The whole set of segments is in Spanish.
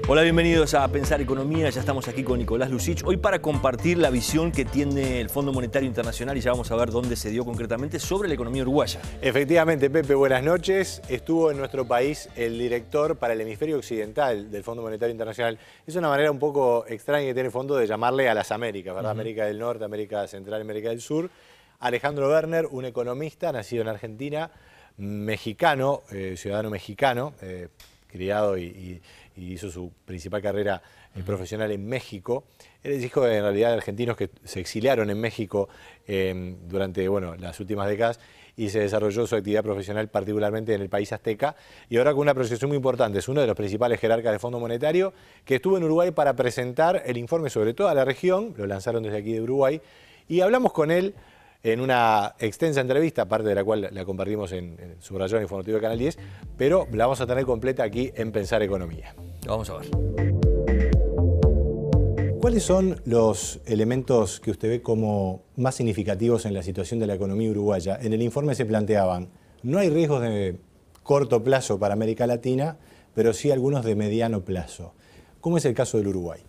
Hola, bienvenidos a Pensar Economía. Ya estamos aquí con Nicolás Lucich, hoy para compartir la visión que tiene el Fondo Monetario Internacional y ya vamos a ver dónde se dio concretamente sobre la economía uruguaya. Efectivamente, Pepe, buenas noches. Estuvo en nuestro país el director para el hemisferio occidental del Fondo Monetario Internacional. Es una manera un poco extraña que tiene el fondo de llamarle a las Américas, ¿verdad? América del Norte, América Central, América del Sur. Alejandro Werner, un economista nacido en Argentina, mexicano, ciudadano mexicano, criado y hizo su principal carrera profesional en México. Él es hijo en realidad de argentinos que se exiliaron en México durante las últimas décadas y se desarrolló su actividad profesional particularmente en el país azteca y ahora con una proyección muy importante. Es uno de los principales jerarcas del Fondo Monetario que estuvo en Uruguay para presentar el informe sobre toda la región, lo lanzaron desde aquí de Uruguay y hablamos con él en una extensa entrevista, parte de la cual la compartimos en Subrayado Informativo de Canal 10, pero la vamos a tener completa aquí en Pensar Economía. Vamos a ver. ¿Cuáles son los elementos que usted ve como más significativos en la situación de la economía uruguaya? En el informe se planteaban, no hay riesgos de corto plazo para América Latina, pero sí algunos de mediano plazo. ¿Cómo es el caso del Uruguay?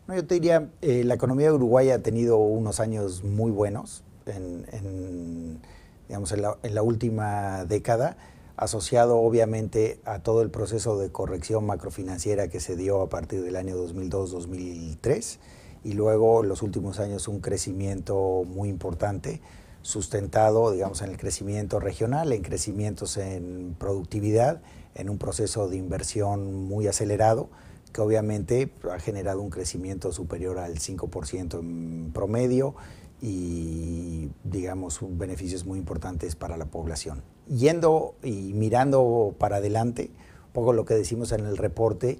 Yo te diría, la economía de Uruguay ha tenido unos años muy buenos en la última década, asociado obviamente a todo el proceso de corrección macrofinanciera que se dio a partir del año 2002-2003 y luego en los últimos años un crecimiento muy importante, sustentado en el crecimiento regional, en crecimientos en productividad, en un proceso de inversión muy acelerado que obviamente ha generado un crecimiento superior al 5% en promedio y beneficios muy importantes para la población. Yendo y mirando para adelante, un poco lo que decimos en el reporte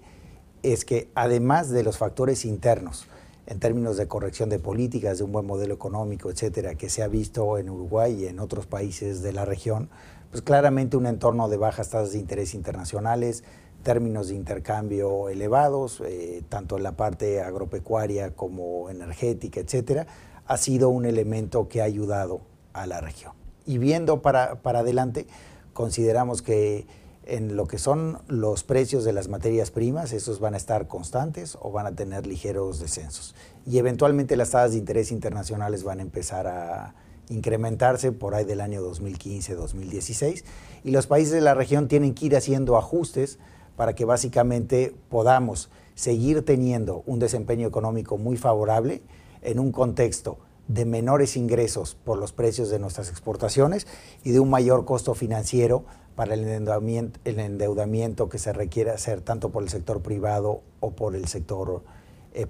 es que además de los factores internos, en términos de corrección de políticas, de un buen modelo económico, etcétera, que se ha visto en Uruguay y en otros países de la región, pues claramente un entorno de bajas tasas de interés internacionales, términos de intercambio elevados, tanto en la parte agropecuaria como energética, etcétera, ha sido un elemento que ha ayudado a la región. Y viendo para adelante, consideramos que en lo que son los precios de las materias primas, esos van a estar constantes o van a tener ligeros descensos. Y eventualmente las tasas de interés internacionales van a empezar a incrementarse por ahí del año 2015-2016. Y los países de la región tienen que ir haciendo ajustes para que básicamente podamos seguir teniendo un desempeño económico muy favorable en un contexto de menores ingresos por los precios de nuestras exportaciones y de un mayor costo financiero para el endeudamiento que se requiere hacer tanto por el sector privado o por el sector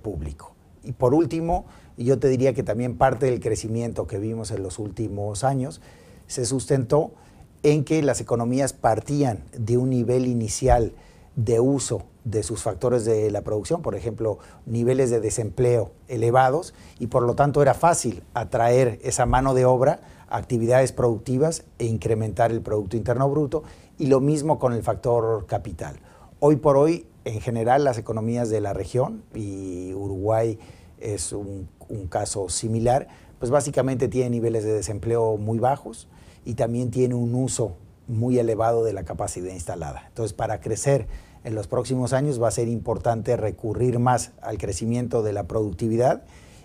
público. Y por último, yo te diría que también parte del crecimiento que vimos en los últimos años se sustentó en que las economías partían de un nivel inicial de uso de sus factores de la producción, por ejemplo, niveles de desempleo elevados, y por lo tanto era fácil atraer esa mano de obra a actividades productivas e incrementar el Producto Interno Bruto, y lo mismo con el factor capital. Hoy por hoy, en general, las economías de la región, y Uruguay es un caso similar, pues básicamente tiene niveles de desempleo muy bajos y también tiene un uso muy elevado de la capacidad instalada. Entonces, para crecer en los próximos años va a ser importante recurrir más al crecimiento de la productividad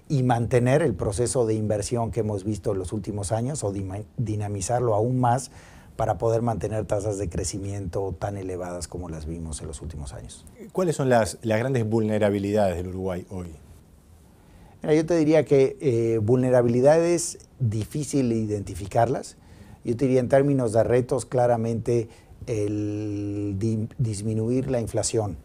y mantener el proceso de inversión que hemos visto en los últimos años o dinamizarlo aún más para poder mantener tasas de crecimiento tan elevadas como las vimos en los últimos años. ¿Cuáles son las grandes vulnerabilidades del Uruguay hoy? Mira, yo te diría que vulnerabilidades difícil identificarlas. Yo te diría en términos de retos claramente el disminuir la inflación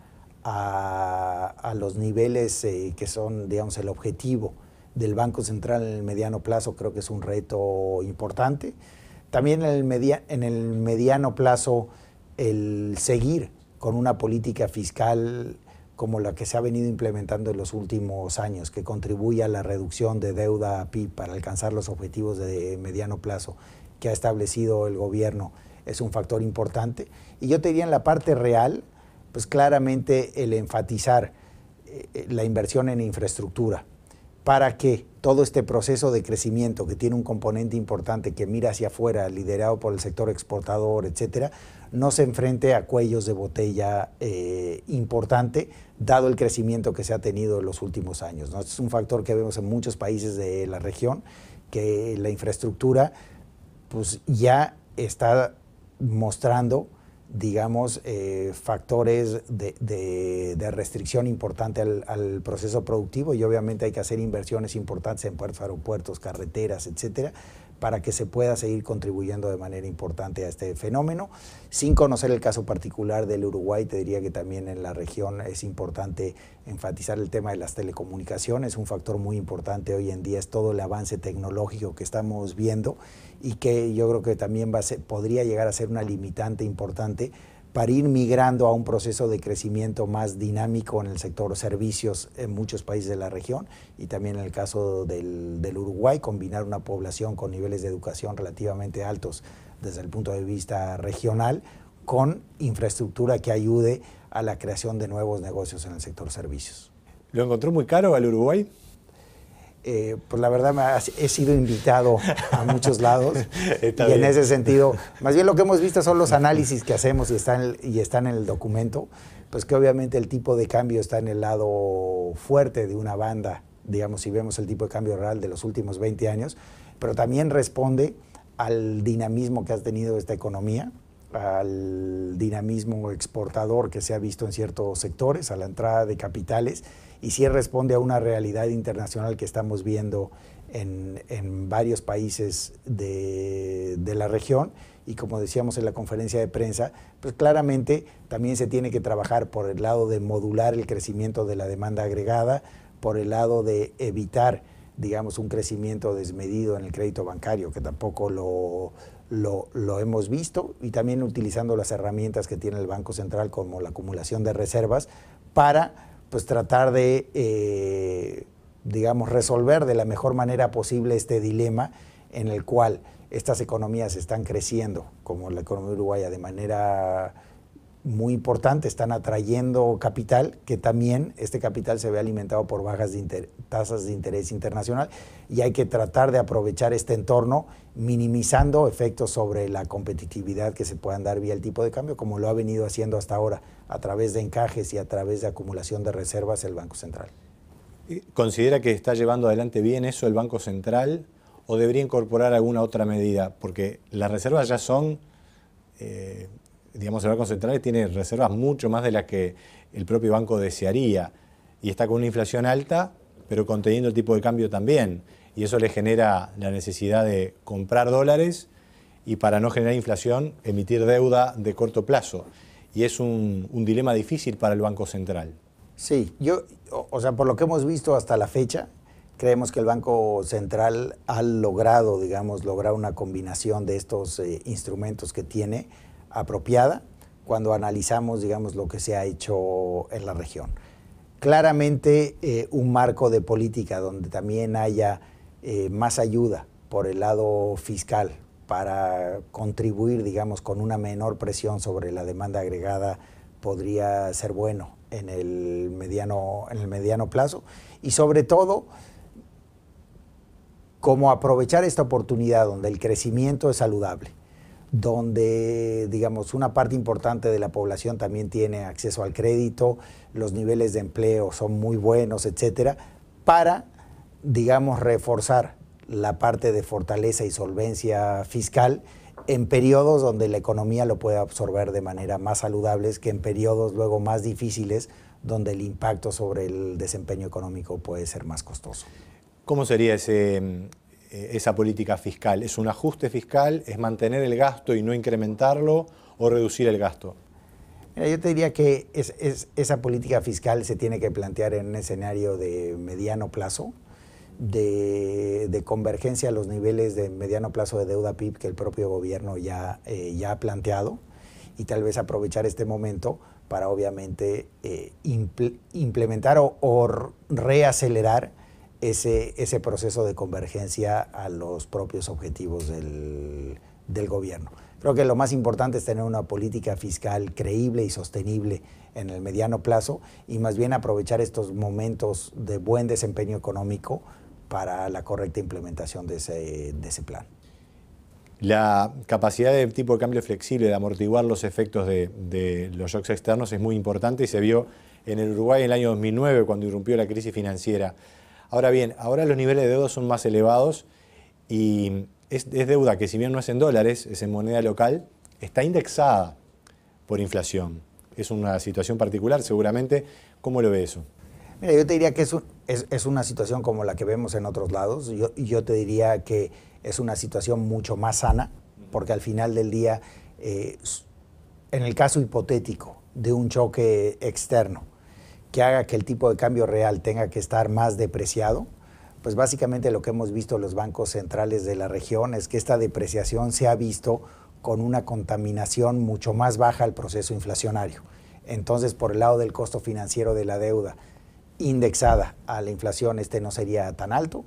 a los niveles que son, el objetivo del Banco Central en el mediano plazo, creo que es un reto importante. También en el mediano plazo, el seguir con una política fiscal como la que se ha venido implementando en los últimos años, que contribuye a la reducción de deuda PIB para alcanzar los objetivos de mediano plazo que ha establecido el gobierno, es un factor importante. Y yo te diría en la parte real, pues claramente el enfatizar la inversión en infraestructura para que todo este proceso de crecimiento que tiene un componente importante que mira hacia afuera, liderado por el sector exportador, etcétera, no se enfrente a cuellos de botella importante, dado el crecimiento que se ha tenido en los últimos años, ¿no? Este es un factor que vemos en muchos países de la región, que la infraestructura pues, ya está mostrando, digamos, factores de restricción importante al proceso productivo, y obviamente hay que hacer inversiones importantes en puertos, aeropuertos, carreteras, etcétera, para que se pueda seguir contribuyendo de manera importante a este fenómeno. Sin conocer el caso particular del Uruguay, te diría que también en la región es importante enfatizar el tema de las telecomunicaciones. Un factor muy importante hoy en día es todo el avance tecnológico que estamos viendo, y que yo creo que también podría llegar a ser una limitante importante para ir migrando a un proceso de crecimiento más dinámico en el sector servicios en muchos países de la región, y también en el caso del Uruguay, combinar una población con niveles de educación relativamente altos desde el punto de vista regional, con infraestructura que ayude a la creación de nuevos negocios en el sector servicios. ¿Lo encontró muy caro al Uruguay? Pues la verdad he sido invitado a muchos lados Está y bien. en ese sentido, más bien lo que hemos visto son los análisis que hacemos y están en el documento, pues que obviamente el tipo de cambio está en el lado fuerte de una banda, digamos, si vemos el tipo de cambio real de los últimos 20 años, pero también responde al dinamismo que ha tenido esta economía, al dinamismo exportador que se ha visto en ciertos sectores, a la entrada de capitales, y sí responde a una realidad internacional que estamos viendo en varios países de la región, y como decíamos en la conferencia de prensa, pues claramente también se tiene que trabajar por el lado de modular el crecimiento de la demanda agregada, por el lado de evitar, digamos, un crecimiento desmedido en el crédito bancario, que tampoco lo hemos visto, y también utilizando las herramientas que tiene el Banco Central, como la acumulación de reservas, para pues tratar de, digamos, resolver de la mejor manera posible este dilema en el cual estas economías están creciendo, como la economía uruguaya, de manera muy importante, están atrayendo capital, que también este capital se ve alimentado por bajas tasas de interés internacional, y hay que tratar de aprovechar este entorno, minimizando efectos sobre la competitividad que se puedan dar vía el tipo de cambio, como lo ha venido haciendo hasta ahora, a través de encajes y a través de acumulación de reservas el Banco Central. ¿Considera que está llevando adelante bien eso el Banco Central, o debería incorporar alguna otra medida? Porque las reservas ya son, digamos, el Banco Central tiene reservas mucho más de las que el propio banco desearía, y está con una inflación alta, pero conteniendo el tipo de cambio también, y eso le genera la necesidad de comprar dólares y, para no generar inflación, emitir deuda de corto plazo. Y es un dilema difícil para el Banco Central. Sí, o sea, por lo que hemos visto hasta la fecha, creemos que el Banco Central ha logrado, digamos, una combinación de estos instrumentos que tiene apropiada cuando analizamos, digamos, lo que se ha hecho en la región. Claramente un marco de política donde también haya más ayuda por el lado fiscal para contribuir, digamos, con una menor presión sobre la demanda agregada podría ser bueno en el mediano plazo, y sobre todo cómo aprovechar esta oportunidad donde el crecimiento es saludable, donde, digamos, una parte importante de la población también tiene acceso al crédito, los niveles de empleo son muy buenos, etcétera, para, digamos, reforzar la parte de fortaleza y solvencia fiscal en periodos donde la economía lo puede absorber de manera más saludable que en periodos luego más difíciles donde el impacto sobre el desempeño económico puede ser más costoso. ¿Cómo sería esa política fiscal? ¿Es un ajuste fiscal? ¿Es mantener el gasto y no incrementarlo, o reducir el gasto? Mira, yo te diría que esa política fiscal se tiene que plantear en un escenario de mediano plazo, de convergencia a los niveles de mediano plazo de deuda PIB que el propio gobierno ya ha planteado, y tal vez aprovechar este momento para obviamente implementar o reacelerar ese proceso de convergencia a los propios objetivos del gobierno. Creo que lo más importante es tener una política fiscal creíble y sostenible en el mediano plazo y más bien aprovechar estos momentos de buen desempeño económico para la correcta implementación de ese plan. La capacidad de tipo de cambio flexible de amortiguar los efectos de los shocks externos es muy importante y se vio en el Uruguay en el año 2009 cuando irrumpió la crisis financiera. Ahora bien, ahora los niveles de deuda son más elevados y es deuda que si bien no es en dólares, es en moneda local, está indexada por inflación. Es una situación particular seguramente. ¿Cómo lo ve eso? Mira, yo te diría que es una situación como la que vemos en otros lados. Yo te diría que es una situación mucho más sana, porque al final del día, en el caso hipotético de un choque externo que haga que el tipo de cambio real tenga que estar más depreciado, pues básicamente lo que hemos visto en los bancos centrales de la región es que esta depreciación se ha visto con una contaminación mucho más baja al proceso inflacionario. Entonces, por el lado del costo financiero de la deuda indexada a la inflación, no sería tan alto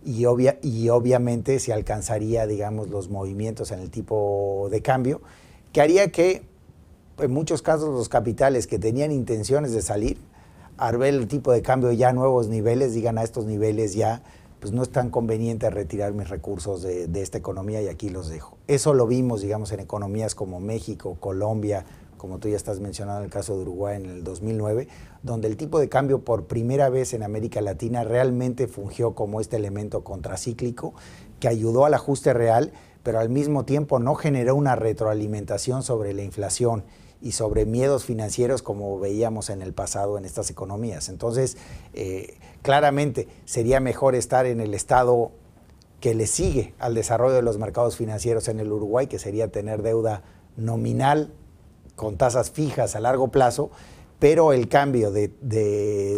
y obviamente se alcanzaría, digamos, los movimientos en el tipo de cambio, que haría que en muchos casos los capitales que tenían intenciones de salir, al ver el tipo de cambio ya a nuevos niveles, digan a estos niveles ya, pues no es tan conveniente retirar mis recursos de esta economía y aquí los dejo. Eso lo vimos, digamos, en economías como México, Colombia, como tú ya estás mencionando el caso de Uruguay en el 2009, donde el tipo de cambio por primera vez en América Latina realmente fungió como este elemento contracíclico que ayudó al ajuste real, pero al mismo tiempo no generó una retroalimentación sobre la inflación y sobre miedos financieros como veíamos en el pasado en estas economías. Entonces, claramente sería mejor estar en el estado que le sigue al desarrollo de los mercados financieros en el Uruguay, que sería tener deuda nominal con tasas fijas a largo plazo, pero el cambio de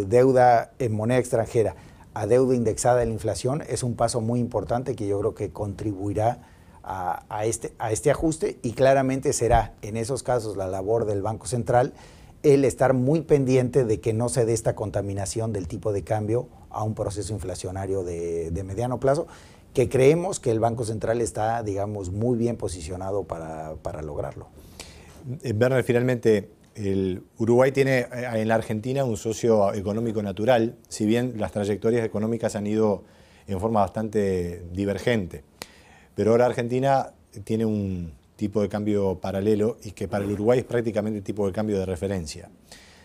deuda en moneda extranjera a deuda indexada en la inflación es un paso muy importante que yo creo que contribuirá a este ajuste y claramente será en esos casos la labor del Banco Central el estar muy pendiente de que no se dé esta contaminación del tipo de cambio a un proceso inflacionario de mediano plazo, que creemos que el Banco Central está, digamos, muy bien posicionado para lograrlo. Werner, finalmente, el Uruguay tiene en la Argentina un socio económico natural, si bien las trayectorias económicas han ido en forma bastante divergente. Pero ahora Argentina tiene un tipo de cambio paralelo y que para el Uruguay es prácticamente el tipo de cambio de referencia.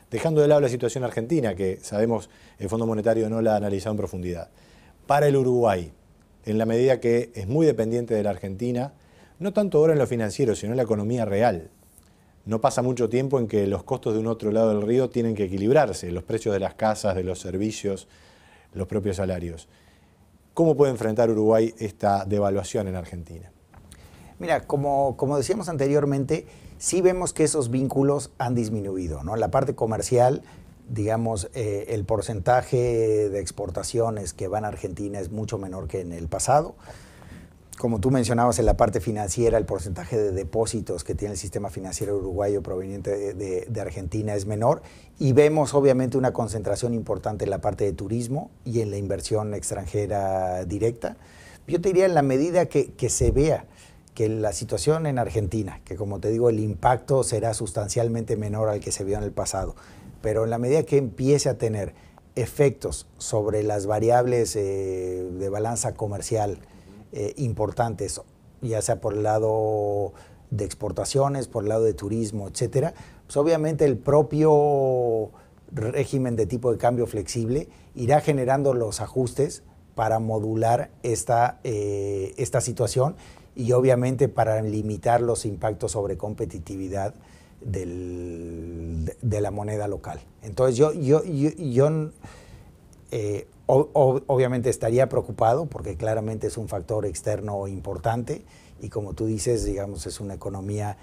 Dejando de lado la situación argentina, que sabemos el Fondo Monetario no la ha analizado en profundidad, para el Uruguay, en la medida que es muy dependiente de la Argentina, no tanto ahora en lo financiero, sino en la economía real. No pasa mucho tiempo en que los costos de un otro lado del río tienen que equilibrarse, los precios de las casas, de los servicios, los propios salarios. ¿Cómo puede enfrentar Uruguay esta devaluación en Argentina? Mira, como decíamos anteriormente, sí vemos que esos vínculos han disminuido, ¿no? La parte comercial, digamos, el porcentaje de exportaciones que van a Argentina es mucho menor que en el pasado. Como tú mencionabas, en la parte financiera, el porcentaje de depósitos que tiene el sistema financiero uruguayo proveniente de Argentina es menor y vemos obviamente una concentración importante en la parte de turismo y en la inversión extranjera directa. Yo te diría, en la medida que se vea que la situación en Argentina, que como te digo, el impacto será sustancialmente menor al que se vio en el pasado, pero en la medida que empiece a tener efectos sobre las variables de balanza comercial importantes, ya sea por el lado de exportaciones, por el lado de turismo, etcétera, pues obviamente el propio régimen de tipo de cambio flexible irá generando los ajustes para modular esta situación y obviamente para limitar los impactos sobre competitividad de la moneda local. Entonces yo obviamente estaría preocupado porque claramente es un factor externo importante y como tú dices, digamos, es una economía,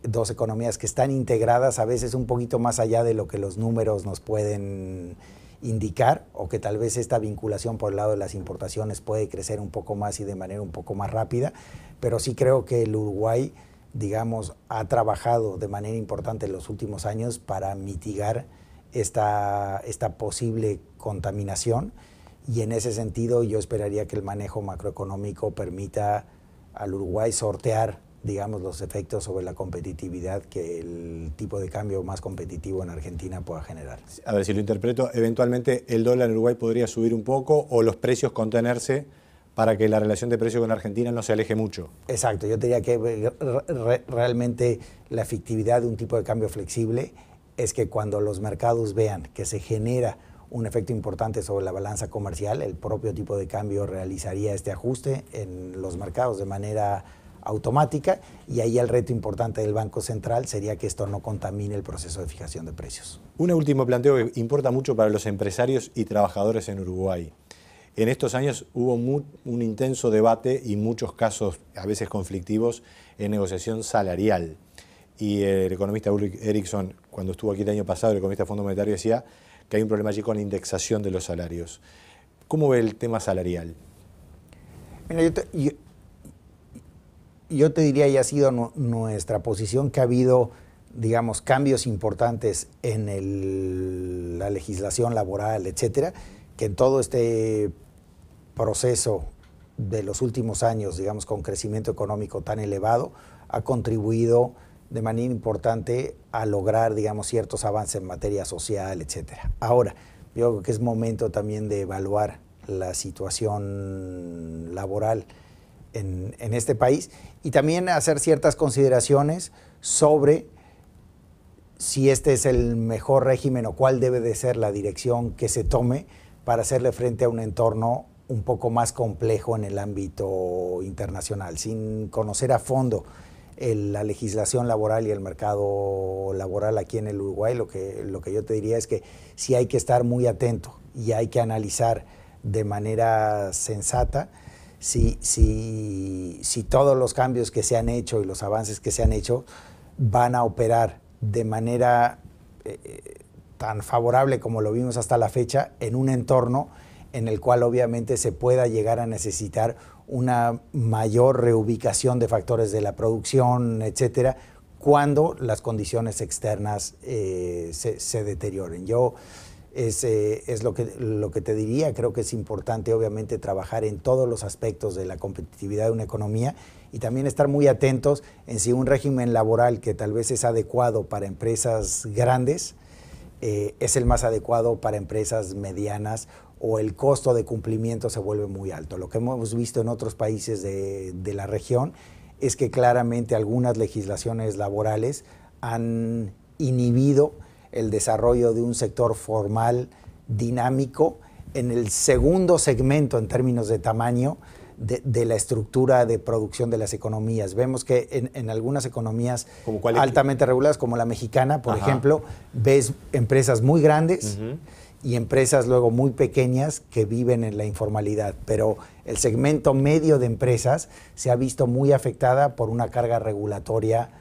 dos economías que están integradas a veces un poquito más allá de lo que los números nos pueden indicar o que tal vez esta vinculación por el lado de las importaciones puede crecer un poco más y de manera un poco más rápida, pero sí creo que el Uruguay, digamos, ha trabajado de manera importante en los últimos años para mitigar esta posible contaminación y en ese sentido yo esperaría que el manejo macroeconómico permita al Uruguay sortear digamos, los efectos sobre la competitividad que el tipo de cambio más competitivo en Argentina pueda generar. A ver, si lo interpreto, eventualmente el dólar en Uruguay podría subir un poco o los precios contenerse para que la relación de precio con Argentina no se aleje mucho. Exacto, yo diría que realmente la efectividad de un tipo de cambio flexible es que cuando los mercados vean que se genera un efecto importante sobre la balanza comercial, el propio tipo de cambio realizaría este ajuste en los mercados de manera automática, y ahí el reto importante del Banco Central sería que esto no contamine el proceso de fijación de precios. Un último planteo que importa mucho para los empresarios y trabajadores en Uruguay. En estos años hubo un intenso debate y muchos casos, a veces conflictivos, en negociación salarial. Y el economista Ulrich Eriksson, cuando estuvo aquí el año pasado, el economista del Fondo Monetario, decía que hay un problema allí con la indexación de los salarios. ¿Cómo ve el tema salarial? Mira, yo te diría, y ha sido nuestra posición, que ha habido, digamos, cambios importantes en la legislación laboral, etcétera, que en todo este proceso de los últimos años, digamos, con crecimiento económico tan elevado, ha contribuido de manera importante a lograr, digamos, ciertos avances en materia social, etcétera. Ahora, yo creo que es momento también de evaluar la situación laboral en este país y también hacer ciertas consideraciones sobre si este es el mejor régimen o cuál debe de ser la dirección que se tome para hacerle frente a un entorno un poco más complejo en el ámbito internacional. Sin conocer a fondo la legislación laboral y el mercado laboral aquí en el Uruguay, lo que yo te diría es que sí hay que estar muy atento y hay que analizar de manera sensata si todos los cambios que se han hecho y los avances que se han hecho van a operar de manera tan favorable como lo vimos hasta la fecha en un entorno en el cual obviamente se pueda llegar a necesitar una mayor reubicación de factores de la producción, etcétera, cuando las condiciones externas se deterioren. Es lo que te diría. Creo que es importante obviamente trabajar en todos los aspectos de la competitividad de una economía y también estar muy atentos en si un régimen laboral que tal vez es adecuado para empresas grandes es el más adecuado para empresas medianas o el costo de cumplimiento se vuelve muy alto. Lo que hemos visto en otros países de la región es que claramente algunas legislaciones laborales han inhibido el desarrollo de un sector formal dinámico en el segundo segmento en términos de tamaño de la estructura de producción de las economías. Vemos que en algunas economías altamente reguladas, como la mexicana, por ejemplo, ves empresas muy grandes y empresas luego muy pequeñas que viven en la informalidad, pero el segmento medio de empresas se ha visto muy afectada por una carga regulatoria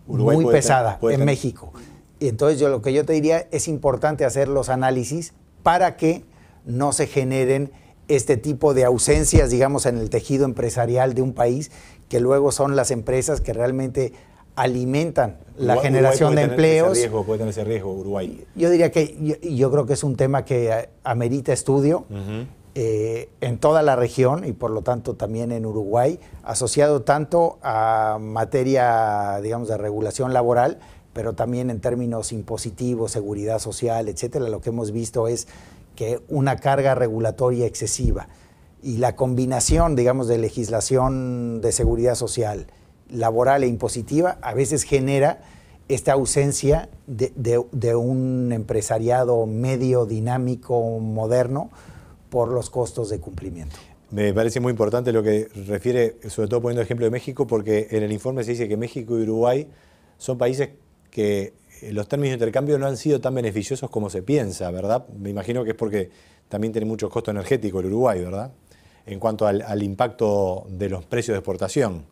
muy pesada en México. Y entonces lo que yo te diría es importante hacer los análisis para que no se generen este tipo de ausencias, digamos, en el tejido empresarial de un país, que luego son las empresas que realmente alimentan la generación de empleos. Puede tener ese riesgo Uruguay. Yo diría que yo creo que es un tema que amerita estudio en toda la región y por lo tanto también en Uruguay, asociado tanto a materia, digamos, de regulación laboral, pero también en términos impositivos, seguridad social, etcétera. Lo que hemos visto es que una carga regulatoria excesiva y la combinación, digamos, de legislación de seguridad social, laboral e impositiva, a veces genera esta ausencia de un empresariado medio, dinámico, moderno, por los costos de cumplimiento. Me parece muy importante lo que refiere, sobre todo poniendo el ejemplo de México, porque en el informe se dice que México y Uruguay son países que los términos de intercambio no han sido tan beneficiosos como se piensa, ¿verdad? Me imagino que es porque también tiene mucho costo energético el Uruguay, ¿verdad? En cuanto al impacto de los precios de exportación,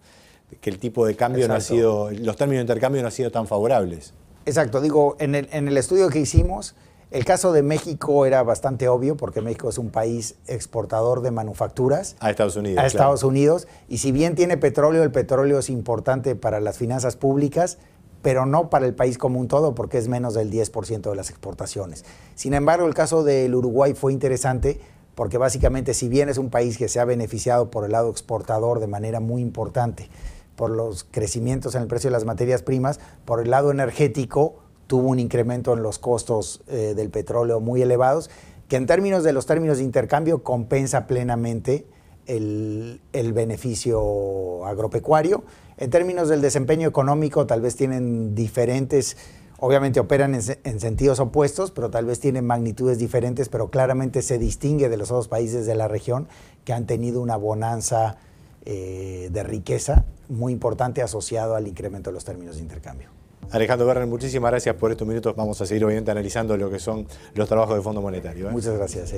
que el tipo de cambio no ha sido, los términos de intercambio no han sido tan favorables. Exacto, digo, en el estudio que hicimos, el caso de México era bastante obvio, porque México es un país exportador de manufacturas. A Estados Unidos. A Estados Unidos, y si bien tiene petróleo, el petróleo es importante para las finanzas públicas, pero no para el país como un todo, porque es menos del 10% de las exportaciones. Sin embargo, el caso del Uruguay fue interesante, porque básicamente, si bien es un país que se ha beneficiado por el lado exportador de manera muy importante, por los crecimientos en el precio de las materias primas. Por el lado energético, tuvo un incremento en los costos del petróleo muy elevados, que en términos de intercambio compensa plenamente el beneficio agropecuario. En términos del desempeño económico, tal vez tienen diferentes, obviamente operan en sentidos opuestos, pero tal vez tienen magnitudes diferentes, pero claramente se distingue de los otros países de la región que han tenido una bonanza de riqueza muy importante asociado al incremento de los términos de intercambio. Alejandro Werner, muchísimas gracias por estos minutos. Vamos a seguir obviamente analizando lo que son los trabajos del Fondo Monetario. Muchas gracias.